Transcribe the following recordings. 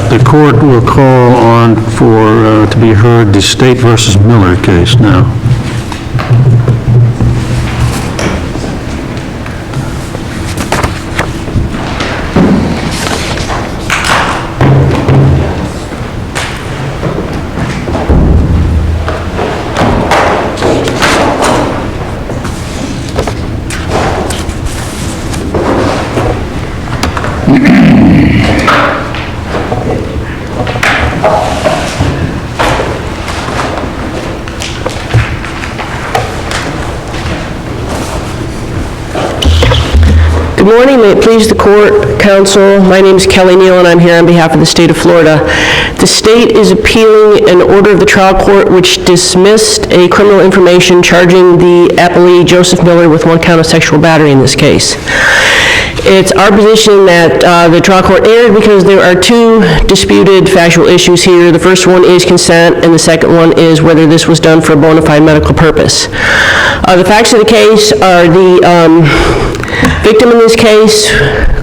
The court will call on for, to be heard, the State versus Miller case now. Good morning. May it please the court, counsel. My name is Kelly Neal, and I'm here on behalf of the state of Florida. The state is appealing an order of the trial court which dismissed a criminal information charging the appellee, Joseph Miller, with 1 count of sexual battery in this case. It's our position that the trial court erred because there are 2 disputed factual issues here. The first one is consent, and the second one is whether this was done for a bona fide medical purpose. The facts of the case are the victim in this case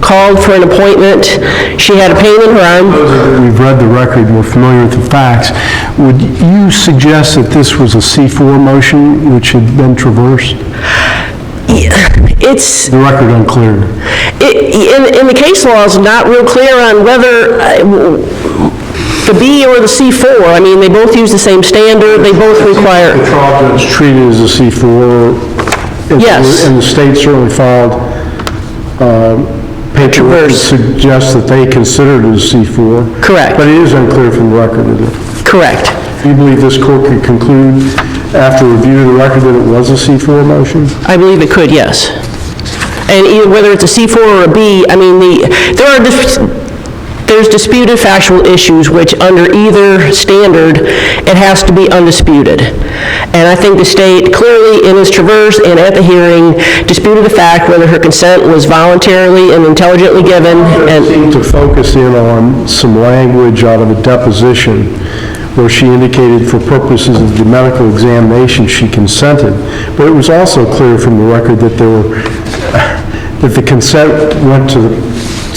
called for an appointment. She had a pain in her arm. We've read the record, we're familiar with the facts. Would you suggest that this was a C4 motion which had been traversed? It's... The record unclear. In the case law, it's not real clear on whether the B or the C4. I mean, they both use the same standard. They both require... The trial judge treated it as a C4. Yes. And the state certainly filed paperwork to suggest that they considered it a C4. Correct. But it is unclear from the record, is it? Correct. Do you believe this court could conclude, after review of the record, that it was a C4 motion? I believe it could, yes. And either whether it's a C4 or a B, I mean, there's disputed factual issues which, under either standard, it has to be undisputed. And I think the state clearly, in its traverse and at the hearing, disputed the fact whether her consent was voluntarily and intelligently given. And seemed to focus in on some language out of a deposition where she indicated for purposes of the medical examination she consented. But it was also clear from the record that that the consent went to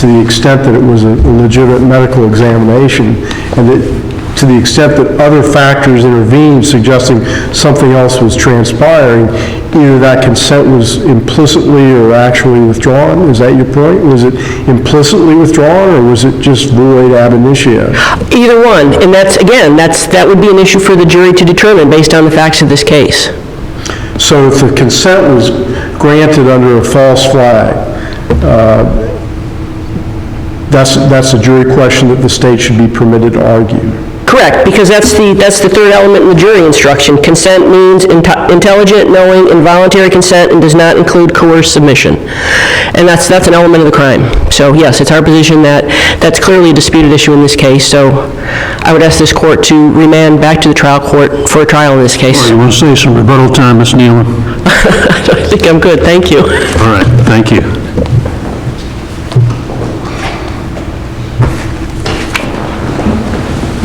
the extent that it was a legitimate medical examination, and that to the extent that other factors intervened suggesting something else was transpiring, either that consent was implicitly or actually withdrawn. Is that your point? Was it implicitly withdrawn, or was it just void ab initio? Either one, and that would be an issue for the jury to determine based on the facts of this case. So if the consent was granted under a false flag, that's a jury question that the state should be permitted to argue. Correct, because that's the third element in the jury instruction. Consent means intelligent, knowing, involuntary consent, and does not include coerced submission. And that's an element of the crime. So yes, it's our position that that's clearly a disputed issue in this case. So I would ask this court to remand back to the trial court for a trial in this case. You want to say some rebuttal time, Ms. Nealon? I think I'm good, thank you. All right, thank you.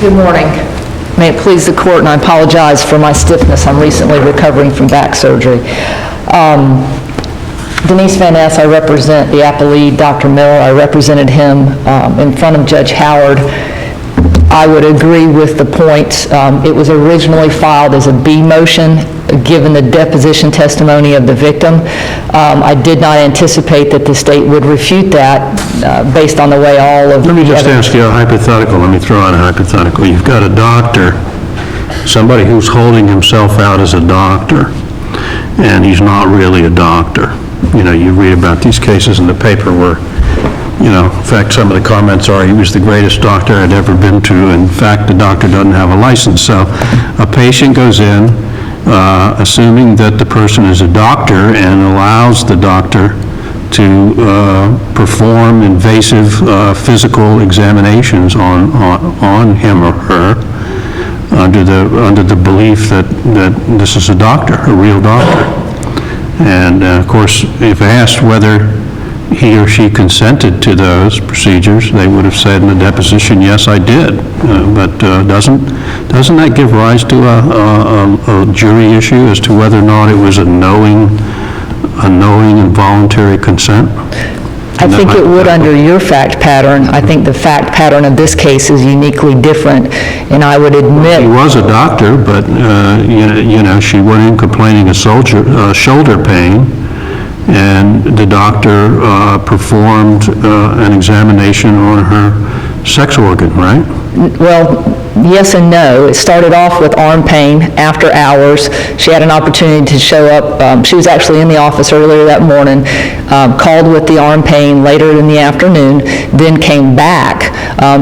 Good morning. May it please the court, and I apologize for my stiffness. I'm recently recovering from back surgery. Denise Van Ness, I represent the appellee, Dr. Miller. I represented him in front of Judge Howard. I would agree with the point. It was originally filed as a B motion, given the deposition testimony of the victim. I did not anticipate that the state would refute that based on the way all of... Let me just ask you a hypothetical. Let me throw out a hypothetical. You've got a doctor, somebody who's holding himself out as a doctor, and he's not really a doctor. You know, you read about these cases in the paper where, you know, in fact, some of the comments are, he was the greatest doctor I'd ever been to. In fact, the doctor doesn't have a license. So a patient goes in, assuming that the person is a doctor, and allows the doctor to perform invasive physical examinations on him or her under the belief that this is a doctor, a real doctor. And of course, if asked whether he or she consented to those procedures, they would have said in the deposition, yes, I did. But doesn't that give rise to a jury issue as to whether or not it was a knowing and voluntary consent? I think it would under your fact pattern. I think the fact pattern of this case is uniquely different, and I would She admit, was a doctor, but, she went in complaining of shoulder pain, and the doctor performed an examination on her sex organ, right? well, yes and no. It started off with arm pain after hours. She had an opportunity to show up. She was actually in the office earlier that morning, called with the arm pain later in the afternoon, then came back,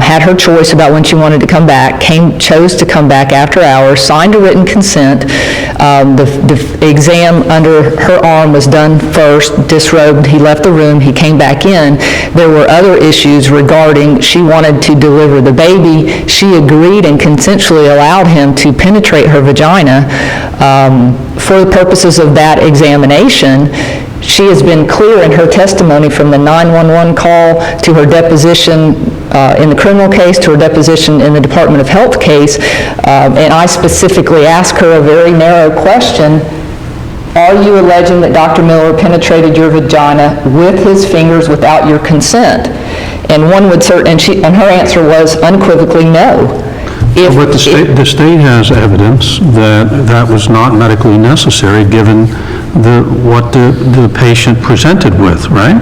had her choice about when she wanted to come back, chose to come back after hours, signed a written consent. The exam under her arm was done first, disrobed, he left the room, he came back in. There were other issues regarding, she wanted to deliver the baby. She agreed and consensually allowed him to penetrate her vagina. For the purposes of that examination, she has been clear in her testimony from the 911 call to her deposition in the criminal case to her deposition in the Department of Health case, and I specifically asked her a very narrow question: are you alleging that Dr. Miller penetrated your vagina with his fingers without your consent? And and her answer was unequivocally no. But the state has evidence that was not medically necessary, given what the patient presented with, right?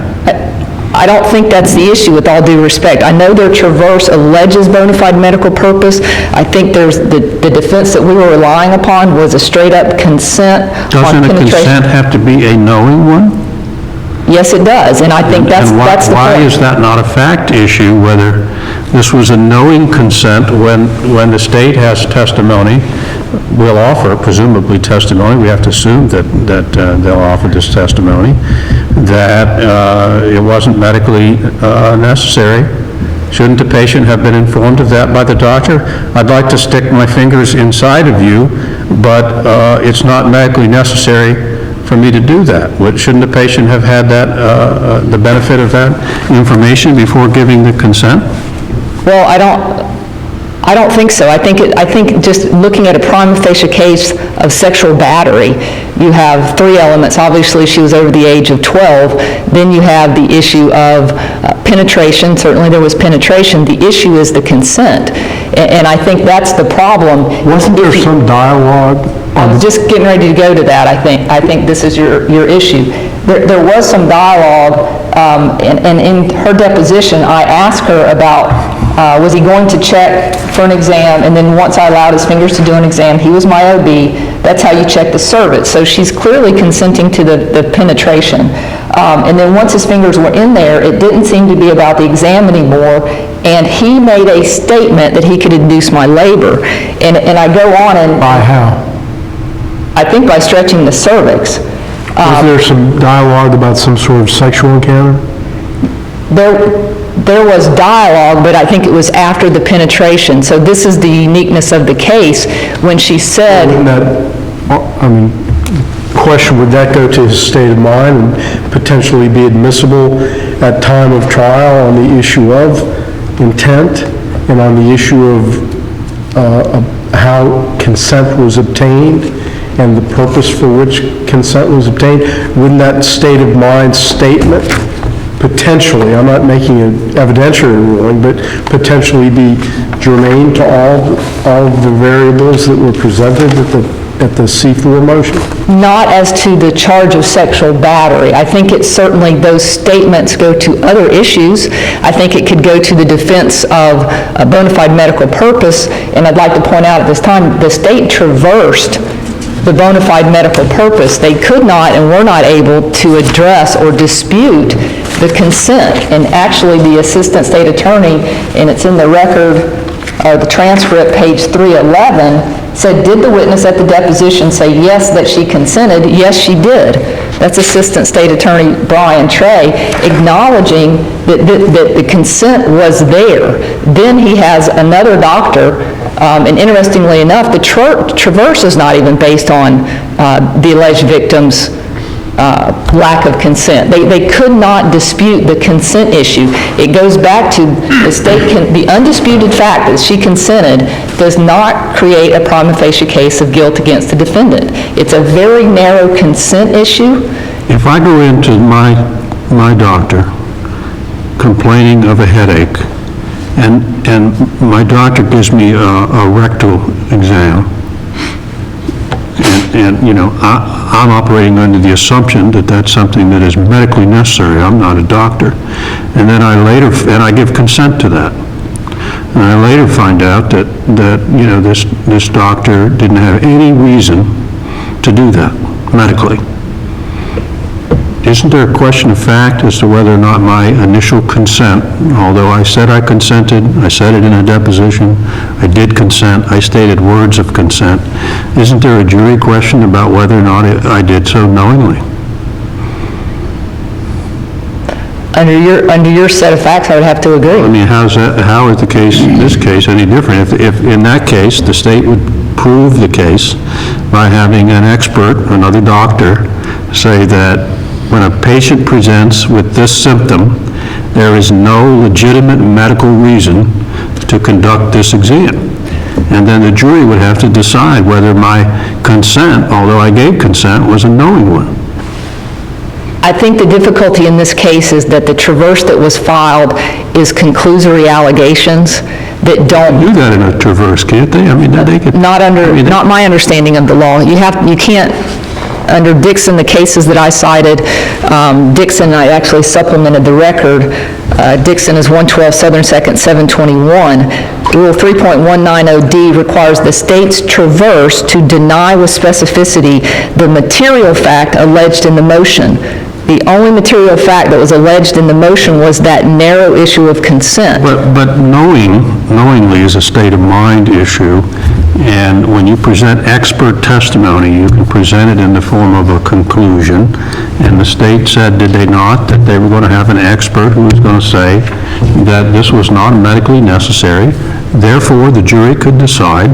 I don't think that's the issue, with all due respect. I know their traverse alleges bona fide medical purpose. I think there's the defense that we were relying upon was a straight-up consent on penetration. Doesn't a consent have to be a knowing one? Yes, it does, and I think that's the point. And why is that not a fact issue, whether this was a knowing consent when the state has testimony, will offer, presumably testimony, we have to assume that they'll offer this testimony, that it wasn't medically necessary? Shouldn't the patient have been informed of that by the doctor? I'd like to stick my fingers inside of you, but it's not medically necessary for me to do that. Shouldn't the patient have had that, the benefit of that information before giving the consent? Well, I don't think so. I think just looking at a prima facie case of sexual battery, you have three elements. Obviously, she was over the age of 12. Then you have the issue of penetration. Certainly there was penetration. The issue is the consent. And I think that's the problem. Wasn't there some dialogue? I'm just getting ready to go to that, I think. I think this is your issue. There was some dialogue, and in her deposition, I asked her about, was he going to check for an exam, and then once I allowed his fingers to do an exam, he was my OB, that's how you check the cervix. So she's clearly consenting to the penetration. And then once his fingers were in there, it didn't seem to be about the exam anymore, and he made a statement that he could induce my labor. And I go on and... By how? I think by stretching the cervix. Was there some dialogue about some sort of sexual encounter? There was dialogue, but I think it was after the penetration. So this is the uniqueness of the case, when she said... Wouldn't question, would that go to his state of mind and potentially be admissible at time of trial on the issue of intent and on the issue of how consent was obtained and the purpose for which consent was obtained? Wouldn't that state of mind statement potentially, I'm not making an evidentiary ruling, but potentially be germane to all of the variables that were presented at the C4 motion? Not as to the charge of sexual battery. I think it's certainly, those statements go to other issues. I think it could go to the defense of a bona fide medical purpose, and I'd like to point out at this time, the state traversed the bona fide medical purpose. They could not and were not able to address or dispute the consent. And actually, the assistant state attorney, and it's in the record, the transcript, page 311, said, did the witness at the deposition say yes, that she consented? Yes, she did. That's Assistant State Attorney Brian Trey, acknowledging that the consent was there. Then he has another doctor, and interestingly enough, the traverse is not even based on the alleged victim's lack of consent. They could not dispute the consent issue. It goes back to the undisputed fact that she consented does not create a prima facie case of guilt against the defendant. It's a very narrow consent issue. If I go into my doctor complaining of a headache, and my doctor gives me a rectal exam, and, you know, I'm operating under the assumption that that's something that is medically necessary. I'm not a doctor. And then I give consent to that. And I later find out that, you know, this doctor didn't have any reason to do that medically. Isn't there a question of fact as to whether or not my initial consent, although I said I consented, I said it in a deposition, I did consent, I stated words of consent, isn't there a jury question about whether or not I did so knowingly? Under your set of facts, I would have to agree. I mean, how is the case, in this case, any different? If in that case, the state would prove the case by having an expert, another doctor, say that when a patient presents with this symptom, there is no legitimate medical reason to conduct this exam. And then the jury would have to decide whether my consent, although I gave consent, was a knowing one. I think the difficulty in this case is that the traverse that was filed is conclusory allegations that don't... Do that in a traverse, can't they? I mean, they could... Not my understanding of the law. You can't, under Dixon, the cases that I cited, Dixon, I actually supplemented the record. Dixon is 112 Southern 2nd 721. Rule 3.190D requires the state's traverse to deny with specificity the material fact alleged in the motion. The only material fact that was alleged in the motion was that narrow issue of consent. But knowingly is a state of mind issue, and when you present expert testimony, you can present it in the form of a conclusion, and the state said, did they not, that they were going to have an expert who was going to say that this was not medically necessary, therefore the jury could decide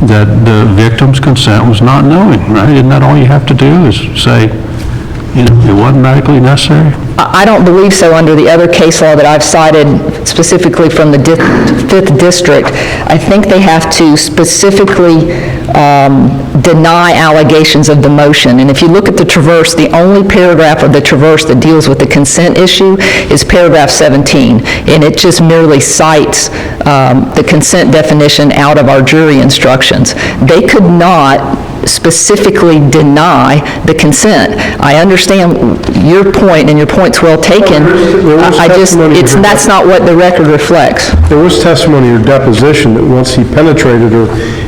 that the victim's consent was not knowing, right? Isn't that all you have to do is say, you know, it wasn't medically necessary? I don't believe so under the other case law that I've cited, specifically from the 5th District. I think they have to specifically deny allegations of the motion. And if you look at the traverse, the only paragraph of the traverse that deals with the consent issue is paragraph 17. And it just merely cites the consent definition out of our jury instructions. They could not specifically deny the consent. I understand your point, and your point's well taken. That's not what the record reflects. There was testimony or deposition that once he penetrated her,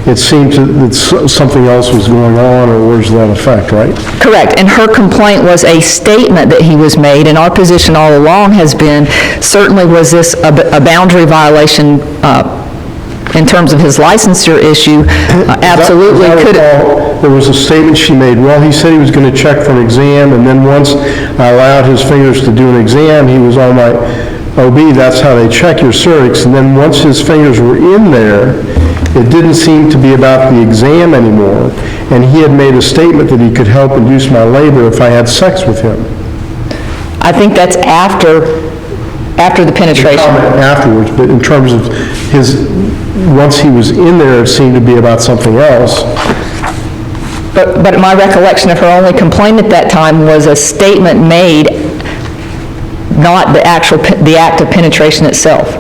it seemed that something else was going on, or words to that effect, right? Correct, and her complaint was a statement that he was made, and our position all along has been, certainly was this a boundary violation in terms of his licensure issue, absolutely could have. There was a statement she made, well, he said he was going to check for an exam, and then once I allowed his fingers to do an exam, he was on my OB, that's how they check your cervix, and then once his fingers were in there, it didn't seem to be about the exam anymore, and he had made a statement that he could help induce my labor if I had sex with him. I think that's after the penetration. Afterwards, but in terms of once he was in there, it seemed to be about something else. But my recollection of her only complaint at that time was a statement made, not the act of penetration itself.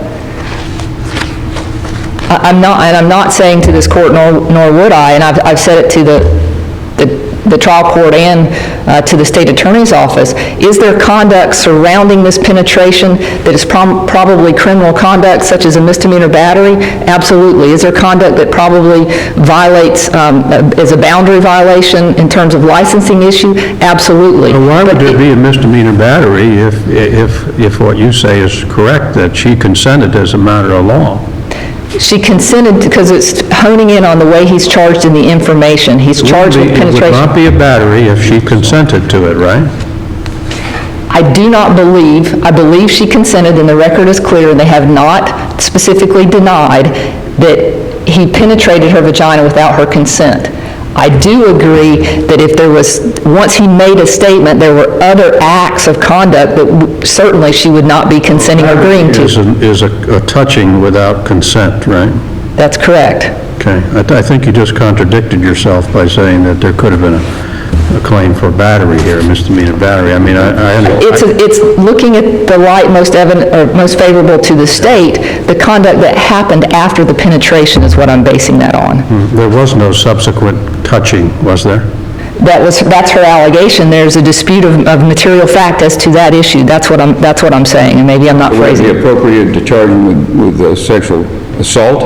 I'm not saying to this court, nor would I, and I've said it to the trial court and to the state attorney's office, is there conduct surrounding this penetration that is probably criminal conduct, such as a misdemeanor battery? Absolutely. Is there conduct that probably violates, is a boundary violation in terms of licensing issue? Absolutely. Well, why would there be a misdemeanor battery if what you say is correct, that she consented as a matter of law? She consented because it's honing in on the way he's charged in the information. He's charged with penetration. It would not be a battery if she consented to it, right? I believe she consented, and the record is clear, and they have not specifically denied that he penetrated her vagina without her consent. I do agree that if there was, once he made a statement, there were other acts of conduct that certainly she would not be consenting or agreeing to. Is a touching without consent, right? That's correct. Okay. I think you just contradicted yourself by saying that there could have been a claim for battery here, a misdemeanor battery. I mean, It's looking at the light most evident, or most favorable to the state, the conduct that happened after the penetration is what I'm basing that on. there was no subsequent touching, was there? That's her allegation. There's a dispute of material fact as to that issue. That's what I'm saying, and maybe I'm not Would it phrasing be it. appropriate to charge him with sexual assault?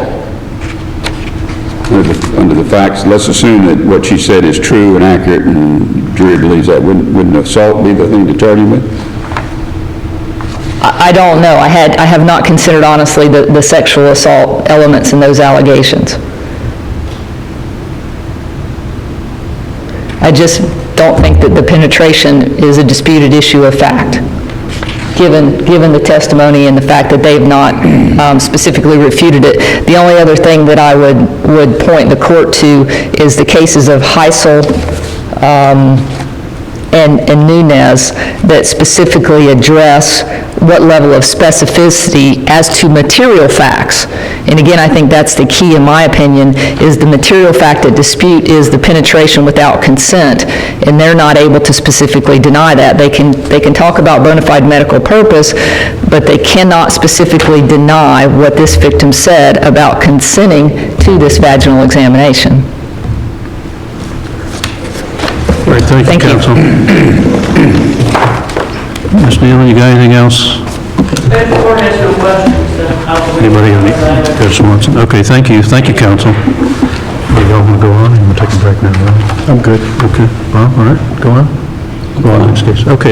Under the facts, let's assume that what she said is true and accurate, and the jury believes that. Wouldn't assault be the thing to charge him with? I don't know. I have not considered honestly the sexual assault elements in those allegations. I just don't think that the penetration is a disputed issue of fact, given the testimony and the fact that they've not specifically refuted it. The only other thing that I would point the court to is the cases of Heisel and Nunez that specifically address what level of specificity as to material facts. And again, I think that's the key, in my opinion, is the material fact at dispute is the penetration without consent, and they're not able to specifically deny that. They can talk about bona fide medical purpose, but they cannot specifically deny what this victim said about consenting to this vaginal examination. All right, thank you, Thank you. counsel. Ms. Nealon, you got anything else? If the court has no questions, then I'll... Anybody else wants? Okay, thank you, counsel. You all want to go on, or you want to take a break now? Ron? I'm good. Okay, Bob, all right, go on. Go on, next case. Okay.